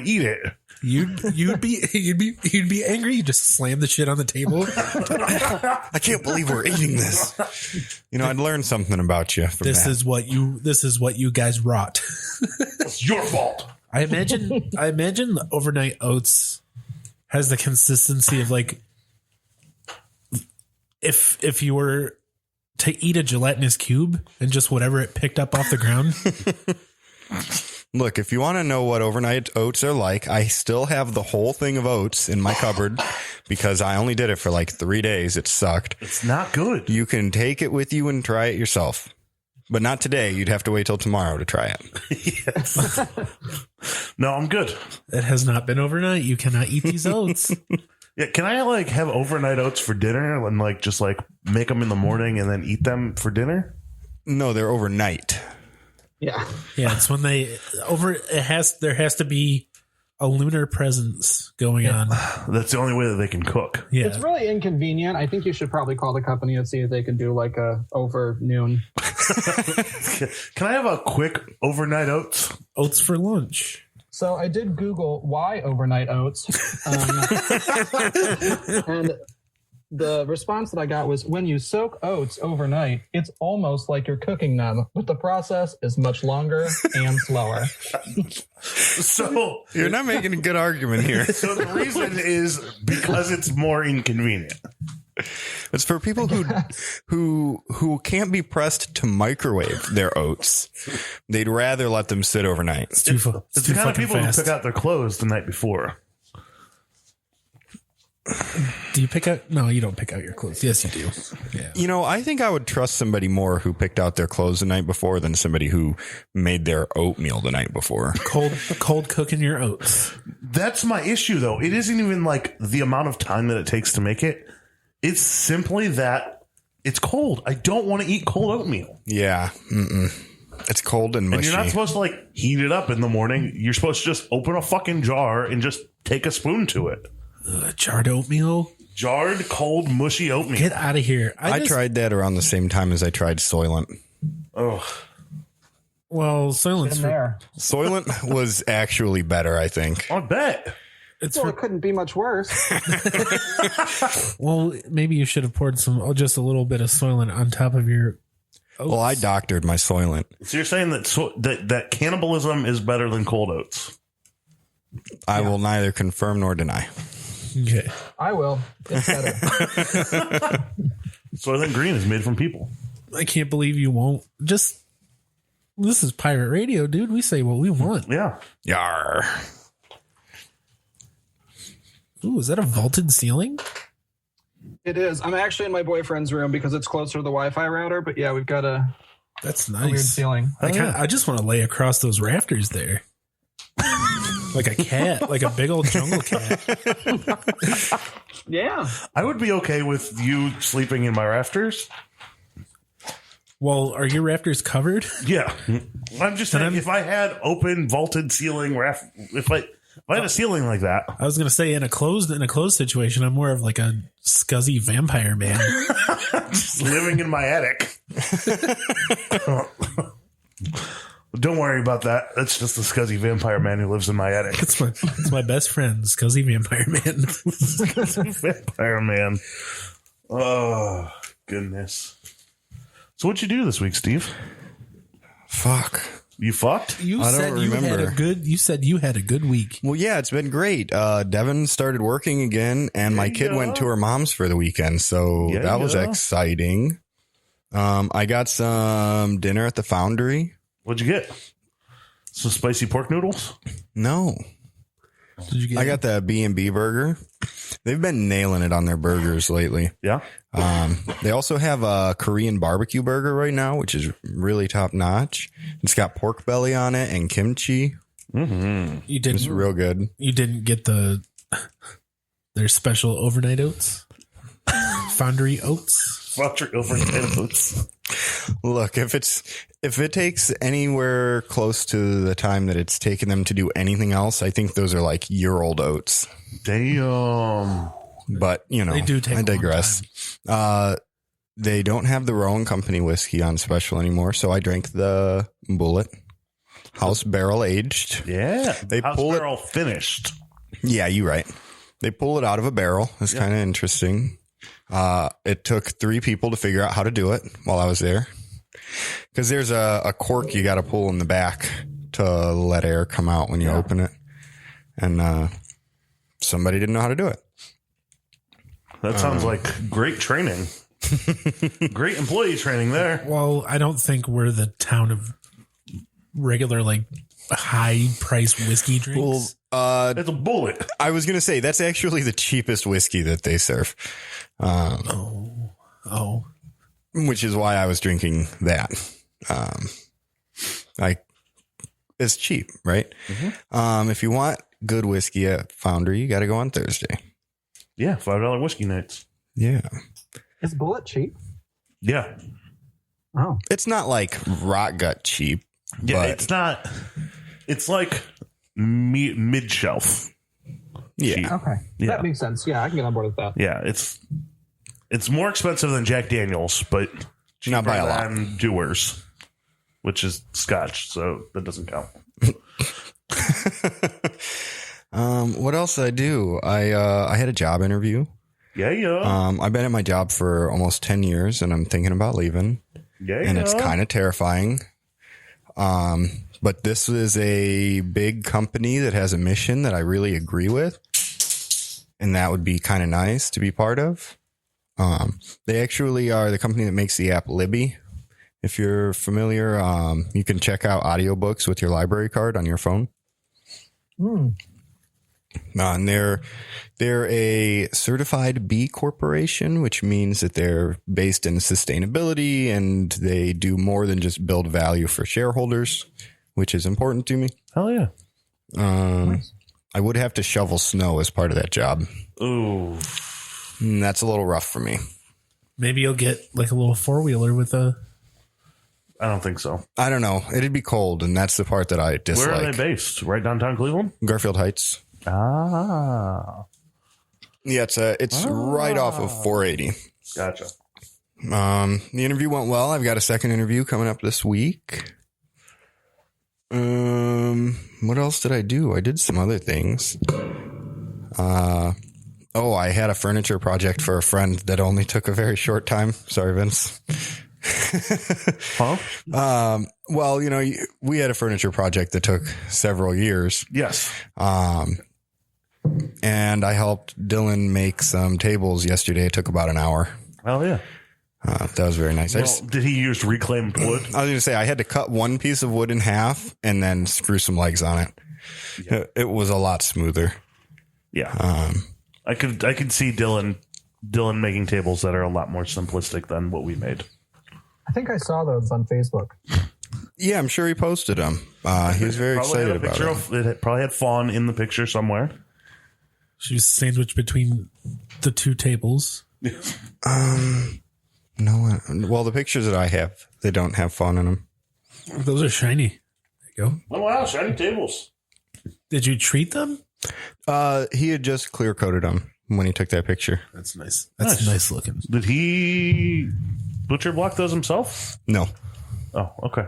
eat it. You'd be angry. You just slam the shit on the table. I can't believe we're eating this. I'd learned something about you. This is what you guys wrought. It's your fault. I imagine the overnight oats has the consistency of like if you were to eat a gelatinous cube and just whatever it picked up off the ground. Look, if you want to know what overnight oats are like, I still have the whole thing of oats in my cupboard because I only did it for like 3 days. It sucked. It's not good. You can take it with you and try it yourself. But not today. You'd have to wait till tomorrow to try it. Yes. No, I'm good. It has not been overnight. You cannot eat these oats. Yeah, can I like have overnight oats for dinner and like just like make them in the morning and then eat them for dinner? No, they're overnight. Yeah. Yeah, it's when there has to be a lunar presence going on. That's the only way that they can cook. Yeah. It's really inconvenient. I think you should probably call the company and see if they can do like a over noon. Can I have a quick overnight oats? Oats for lunch. So I did Google why overnight oats. And the response that I got was when you soak oats overnight, it's almost like you're cooking them, but the process is much longer and slower. So You're not making a good argument here. So the reason is because it's more inconvenient. It's for people who can't be pressed to microwave their oats. They'd rather let them sit overnight. It's the kind of people who pick out their clothes the night before. Do you pick out? No, you don't pick out your clothes. Yes, you do. Yeah. I think I would trust somebody more who picked out their clothes the night before than somebody who made their oatmeal the night before. Cold cooking your oats. That's my issue, though. It isn't even like the amount of time that it takes to make it. It's simply that it's cold. I don't want to eat cold oatmeal. Yeah. It's cold and mushy. And you're not supposed to like heat it up in the morning. You're supposed to just open a fucking jar and just take a spoon to it. Jarred oatmeal? Jarred, cold, mushy oatmeal. Get out of here. I tried that around the same time as I tried Soylent. Oh. Well, Soylent was actually better, I think. I bet. It couldn't be much worse. Well, maybe you should have poured just a little bit of Soylent on top of your oats. Well, I doctored my Soylent. So you're saying that that cannibalism is better than cold oats? I will neither confirm nor deny. Okay. I will. It's better. Soylent Green is made from people. I can't believe you won't. This is pirate radio, dude. We say what we want. Yeah. Yar. Ooh, is that a vaulted ceiling? It is. I'm actually in my boyfriend's room because it's closer to the Wi-Fi router. But yeah, we've got That's a weird nice. ceiling. I just want to lay across those rafters there. Like a cat, like a big old jungle cat. Yeah. I would be okay with you sleeping in my rafters. Well, are your rafters covered? Yeah. I'm just saying, if I had open vaulted ceiling if I had a ceiling like that. I was gonna say in a closed situation, I'm more of like a scuzzy vampire man. Just living in my attic. Don't worry about that. That's just the scuzzy vampire man who lives in my attic. It's my best friend, scuzzy vampire man. Scuzzy vampire man. Oh, goodness. So what'd you do this week, Steve? Fuck. You fucked? I don't remember. You said you had a good week. Well, yeah, it's been great. Devin started working again, and my kid went to her mom's for the weekend, so that was exciting. I got some dinner at the Foundry. What'd you get? Some spicy pork noodles? No. Did you get? I got the B&B burger. They've been nailing it on their burgers lately. Yeah. They also have a Korean barbecue burger right now, which is really top notch. It's got pork belly on it and kimchi. Mm-hmm. You didn't. It's real good. You didn't get their special overnight oats, Foundry oats. Foundry overnight oats. Look, if it takes anywhere close to the time that it's taken them to do anything else, I think those are like year-old oats. Damn. But, they do take I digress. They don't have the Rowan Company whiskey on special anymore, so I drank the Bullet. House barrel aged. Yeah. They House pull barrel finished. Yeah, you're right. They pull it out of a barrel. It's kind of interesting. It took 3 people to figure out how to do it while I was there. Because there's a cork you got to pull in the back to let air come out when you open it. And somebody didn't know how to do it. That sounds like great training. Great employee training there. Well, I don't think we're the town of regular, like, high-priced whiskey drinks. Well, It's a bullet. I was going to say, that's actually the cheapest whiskey that they serve. Which is why I was drinking that. It's cheap, right? Mm-hmm. If you want good whiskey at Foundry, you got to go on Thursday. Yeah, $5 whiskey nights. Yeah. Is Bullet cheap? Yeah. Oh. It's not like rot gut cheap. Yeah, but it's not. It's like mid shelf. Yeah. Okay. Yeah. That makes sense. Yeah, I can get on board with that. Yeah, it's more expensive than Jack Daniels, but Not by a lot. than Dewar's, which is Scotch, so that doesn't count. What else did I do? I had a job interview. Yeah. I've been at my job for almost 10 years and I'm thinking about leaving. And it's kind of terrifying. But this is a big company that has a mission that I really agree with. And that would be kind of nice to be part of. They actually are the company that makes the app Libby. If you're familiar, you can check out audiobooks with your library card on your phone. And they're a certified B corporation, which means that they're based in sustainability and they do more than just build value for shareholders, which is important to me. Hell yeah. Nice. I would have to shovel snow as part of that job. Ooh. And that's a little rough for me. Maybe you'll get like a little 4-wheeler with a... I don't think so. I don't know. It'd be cold, and that's the part that I dislike. Where are they based? Right downtown Cleveland? Garfield Heights. Ah. Yeah, it's right off of 480. Gotcha. The interview went well. I've got a second interview coming up this week. What else did I do? I did some other things. I had a furniture project for a friend that only took a very short time. Sorry, Vince. Huh? Well, we had a furniture project that took several years. Yes. And I helped Dylan make some tables yesterday. It took about an hour. Hell yeah. That was very nice. Well, did he use reclaimed wood? I was going to say, I had to cut one piece of wood in half and then screw some legs on it. Yeah. It was a lot smoother. Yeah. I could see Dylan making tables that are a lot more simplistic than what we made. I think I saw those on Facebook. Yeah, I'm sure he posted them. He was very excited about it. It probably had fawn in the picture somewhere. She was sandwiched between the two tables. No, well, the pictures that I have, they don't have fawn in them. Those are shiny. There you go. Oh, wow. Shiny tables. Did you treat them? He had just clear coated them when he took that picture. That's nice. That's nice looking. Did he butcher block those himself? No. Oh, okay.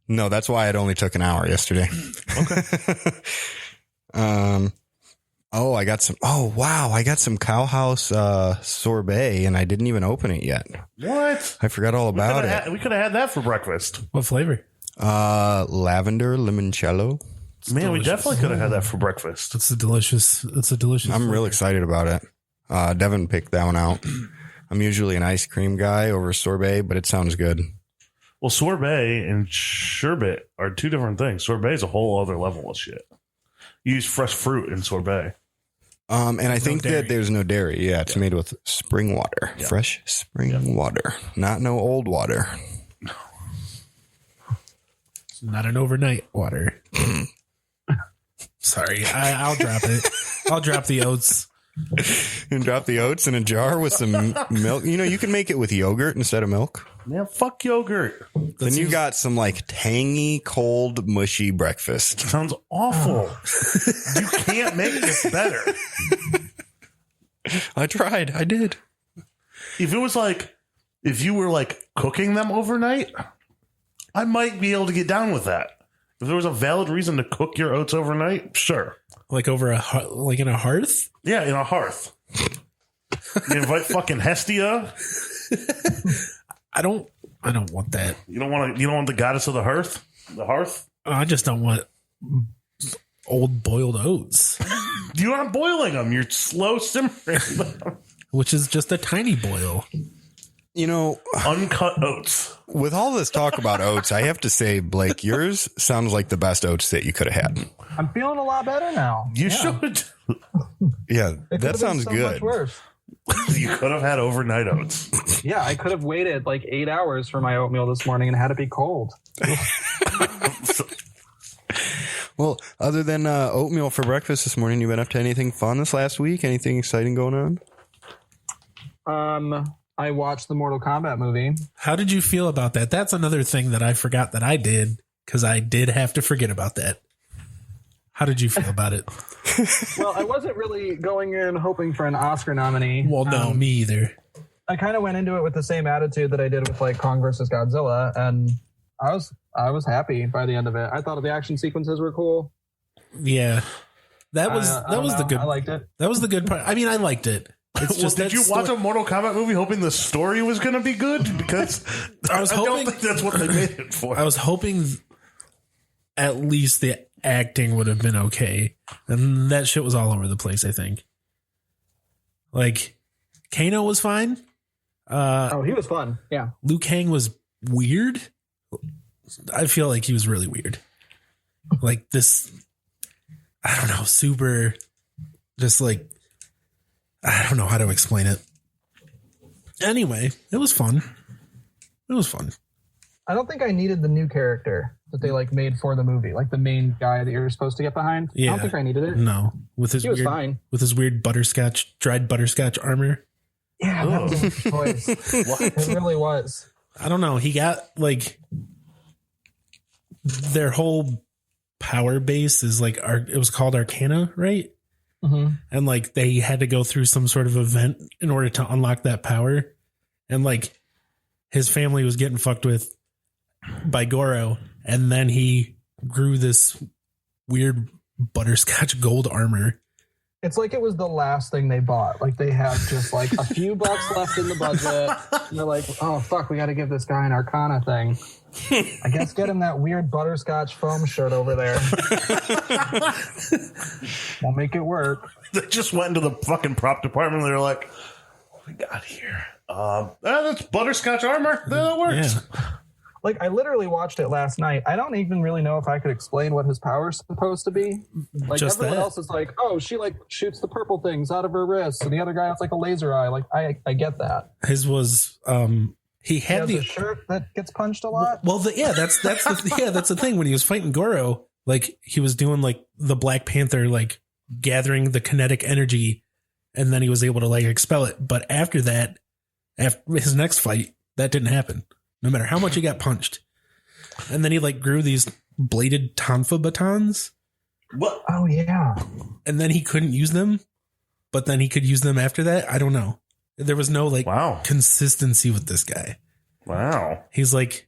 No, that's why it only took an hour yesterday. Okay. I got some. Oh, wow. I got some Cowhouse sorbet and I didn't even open it yet. What? I forgot all about it. We could have had that for breakfast. What flavor? Lavender limoncello. Man, we definitely could have had that for breakfast. It's a delicious. I'm real excited about it. Devin picked that one out. I'm usually an ice cream guy over sorbet, but it sounds good. Well, sorbet and sherbet are two different things. Sorbet is a whole other level of shit. You use fresh fruit in sorbet. And I think that there's no dairy. Yeah, it's made with spring water, fresh spring water, not no old water. It's not an overnight water. Sorry, I'll drop it. I'll drop the oats. And drop the oats in a jar with some milk. You can make it with yogurt instead of milk. Man, fuck yogurt. Then you got some like tangy, cold, mushy breakfast. Sounds awful. You can't make this better. I tried. I did. If it was like, if you were like cooking them overnight, I might be able to get down with that. If there was a valid reason to cook your oats overnight, sure. Like over in a hearth? Yeah, in a hearth. You invite fucking Hestia. I don't want that. You don't want the goddess of the hearth? The hearth? I just don't want old boiled oats. You're not boiling them. You're slow simmering them. Which is just a tiny boil. You know, uncut oats. With all this talk about oats, I have to say, Blake, yours sounds like the best oats that you could have had. I'm feeling a lot better now. You should. Yeah, It that sounds been so good. much worse. You could have had overnight oats. Yeah, I could have waited like 8 hours for my oatmeal this morning and had it be cold. Well, other than oatmeal for breakfast this morning, you been up to anything fun this last week? Anything exciting going on? I watched the Mortal Kombat movie. How did you feel about that? That's another thing that I forgot that I did, because I did have to forget about that. How did you feel about it? Well, I wasn't really going in hoping for an Oscar nominee. Well, no, me either. I kind of went into it with the same attitude that I did with like Kong versus Godzilla, and I was happy by the end of it. I thought the action sequences were cool. Yeah, that was the good. I liked it. That was the good part. I mean, I liked it. It's just did you watch a Mortal Kombat movie hoping the story was going to be good? Because I don't think that's what they made it for. I was hoping at least the acting would have been okay, and that shit was all over the place. I think. Like, Kano was fine. He was fun. Yeah. Liu Kang was weird. I feel like he was really weird. Like this, I don't know, super, just like, I don't know how to explain it. Anyway, it was fun. It was fun. I don't think I needed the new character that they like made for the movie, like the main guy that you're supposed to get behind. Yeah. I don't think I needed it. No, with his he was fine. With his weird dried butterscotch armor. Yeah, that was a choice. It really was. I don't know. He got like their whole power base is like it was called Arcana, right? Mm-hmm. And like they had to go through some sort of event in order to unlock that power. And like his family was getting fucked with by Goro, and then he grew this weird butterscotch gold armor. It's like it was the last thing they bought. Like they had just like a few bucks left in the budget. And they're like, oh fuck, we got to give this guy an Arcana thing. I guess get him that weird butterscotch foam shirt over there. We'll make it work. They just went into the fucking prop department. They're like, what we got here? That's butterscotch armor. That works. Yeah. Like, I literally watched it last night. I don't even really know if I could explain what his power's supposed to be. Like, just everyone that. else is like, oh, she, like, shoots the purple things out of her wrists, and the other guy has, like, a laser eye. Like, I get that. His was, he had a shirt that gets punched a lot? Well, that's the thing. When he was fighting Goro, like, he was doing, like, the Black Panther, like, gathering the kinetic energy, and then he was able to, like, expel it. But after that, after his next fight, that didn't happen. No matter how much he got punched. And then he like grew these bladed tonfa batons. What? Oh, yeah. And then he couldn't use them, but then he could use them after that. I don't know. There was no like consistency with this guy. Wow. He's like,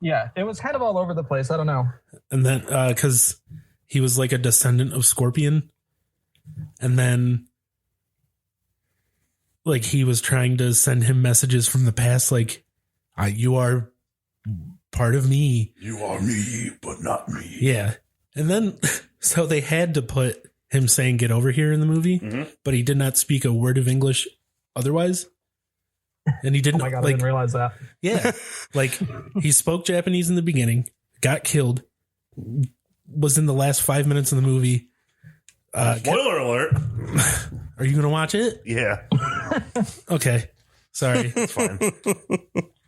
yeah, it was kind of all over the place. I don't know. And then, cause he was like a descendant of Scorpion. And then like he was trying to send him messages from the past, like, you are part of me. You are me, but not me. Yeah. And then, so they had to put him saying get over here in the movie, but he did not speak a word of English otherwise. And he didn't. Oh my God, like, I didn't realize that. Yeah. Like he spoke Japanese in the beginning, got killed, was in the last 5 minutes of the movie. Spoiler alert. Are you going to watch it? Yeah. Okay. Sorry. It's fine.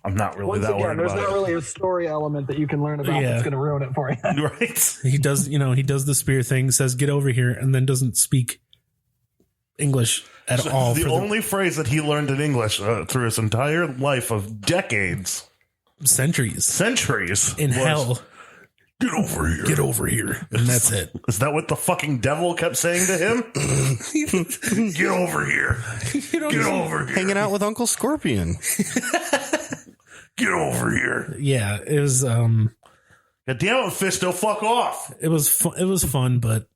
I'm not really that worried there's about not it. really a story element that you can learn about that's going to ruin it for you. Right. He does the spear thing, says get over here, and then doesn't speak English at all. The only phrase that he learned in English through his entire life of decades, centuries was, in hell. Get over here. Get over here. And that's it. Is that what the fucking devil kept saying to him? Get over here. Get over here. Hanging out with Uncle Scorpion. Get over here. Yeah, it was. Yeah, God damn it, Fisto, fuck off. It was fun, but